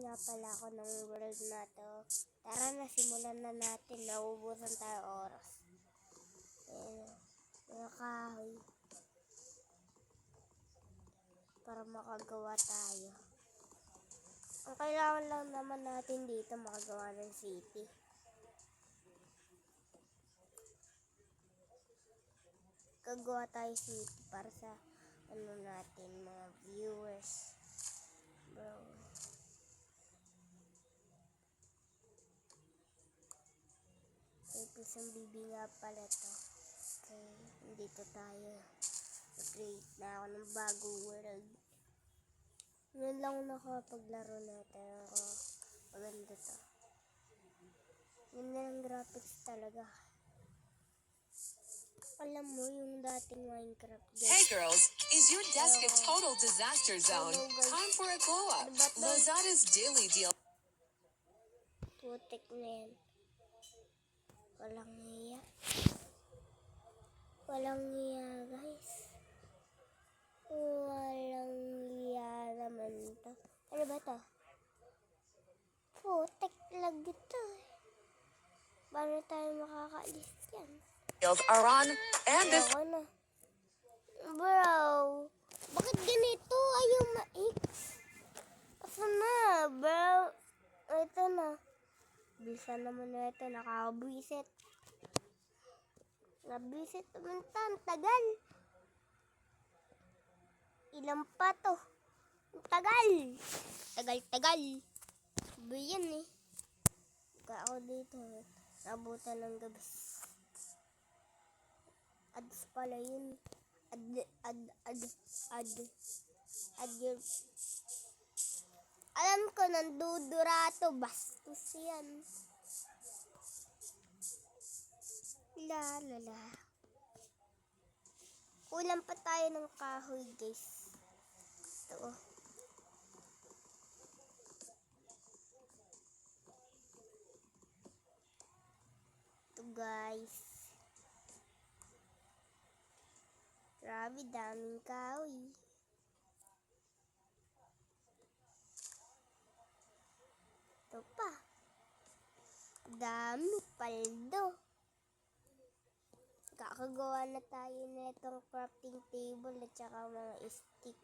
nga pala ako ng world na to. Tara na, simulan na natin. Nauubusan tayo oras. Ayan, mga kahoy. Para makagawa tayo. Ang kailangan lang naman natin dito, makagawa ng city. Gagawa tayo city para sa ano natin, mga viewers. Bro. Isang bibi nga pala to. Okay, dito tayo. Create na ako ng bagong world. Ngayon lang nakapaglaro natin ako. Maganda to. Yun na yung graphics talaga. Alam mo yung dating Minecraft game. Hey girls, is your desk a total disaster zone? Time for a glow up. Lozada's Daily Deal. Putik na yan. Walang hiya. Walang hiya, guys. Walang hiya naman to. Ano ba to? Putik lang ito. Paano tayo makakaalis yan? Are on and this. Ako na. Bro, bakit ganito? Ayaw ma-X. Asa na, bro? Ito na. Bisa naman na ito. Nakabwisit. Nabwisit naman ito. Ang tagal. Ilan pa to? Ang tagal. Tagal. Bayan eh. Huwag ako dito. Nabutan ng gabi. Ads pala yun. Ad yun. Alam ko, nandudurato. Bastos yan. Lalala. Kulang pa tayo ng kahoy, guys. Ito. Ito, guys. Grabe, daming kahoy. Ito pa. Dami paldo. Kakagawa na tayo na itong crafting table at saka mga stick.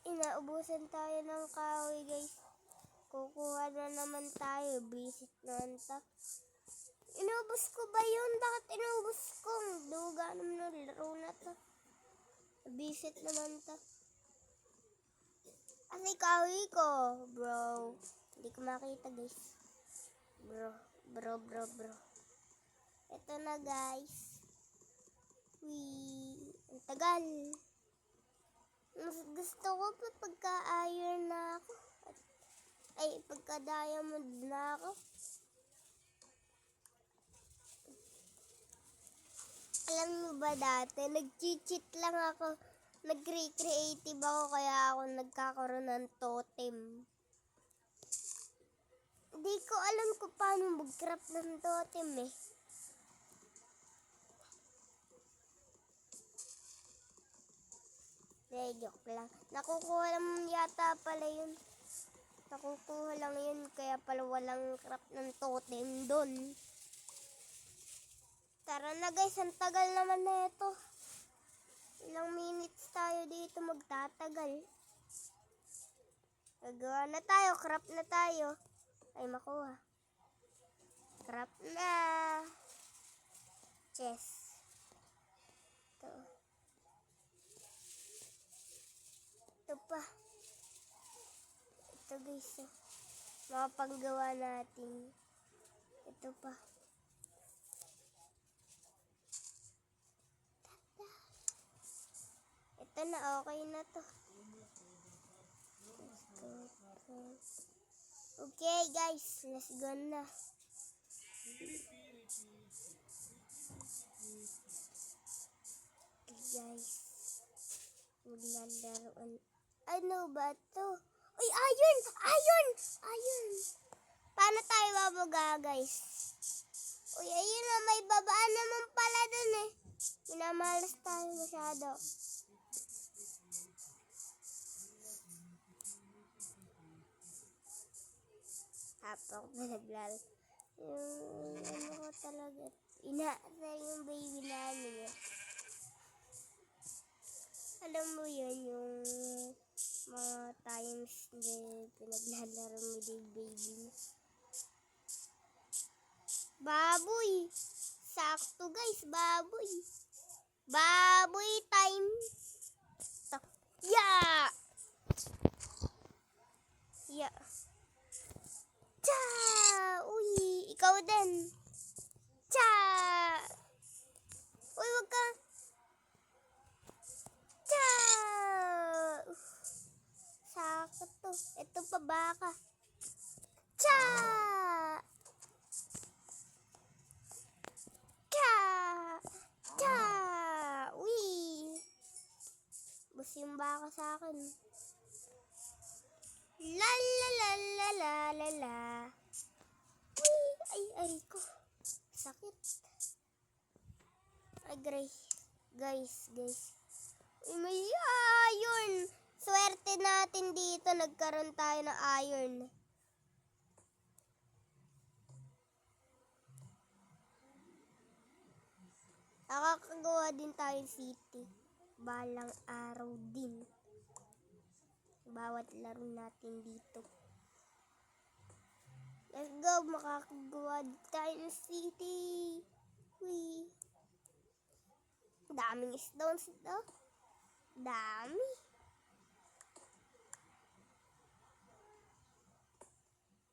Inaubusan tayo ng kahoy, guys. Kukuha na naman tayo. Visit naman ta. Inubos ko ba yun? Bakit inubos ko? Duga naman ng laro na to. Visit naman ta. Kasi kahoy ko, bro. Hindi ko makita, guys. Bro. Ito na, guys. Ang tagal. Mas gusto ko pa pagka-iron na ako. Ay, pagka-diamond na ako. Alam mo ba dati, nag-cheat lang ako. Nag-creative ako kaya ako nagkakaroon ng totem. Hindi ko alam kung paano mag-craft ng totem eh. Joke lang. Nakukuha lang yata pala yun. Nakukuha lang yun kaya pala walang craft ng totem doon. Tara na, guys, ang tagal naman na ito. Ilang minutes tayo dito magtatagal. Gagawa na tayo, craft na tayo. Ay, makuha. Craft na. Chest. Ito pa. Ito, guys. Mga panggawa natin. Ito pa. Ito na, okay na to. Okay, guys, let's go na. Okay, guys. Maglalaro. Ano ba to? Uy, iron! Paano tayo babaga, guys? Uy, ayun na, may babaan naman pala dun eh. Minamalas tayo masyado. Apo ko naglaro. Yung ano ko talaga. Inaasar yung baby namin eh. Alam mo yun, yung mga times na pinaglalaro mo din baby mo. Baboy! Sakto guys, baboy! Baboy time! Yeah! Yeah! Cha! Uy! Ikaw din! Cha! Uy, wag ka! Cha! Sakto to. Ito pa baka. Cha! Cha! Cha! Uy! Bus yung baka sa akin. La la la la la la la. Uy! Ay ko. Sakit. Ay, guys. Uy, may iron. Swerte natin dito. Nagkaroon tayo ng iron. Nakakagawa din tayo city. Balang araw din. Bawat laro natin dito. Let's go. Makakagawa din tayo ng city. Uy. Daming stones ito. Dami.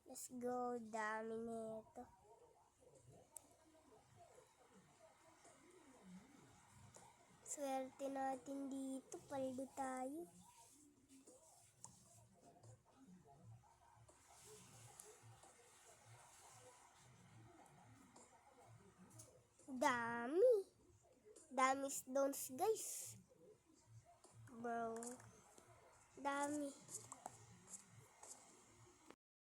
Let's go. Dami nito. Swerte natin dito. Paldo tayo. Dami stones guys. Bro. Dami.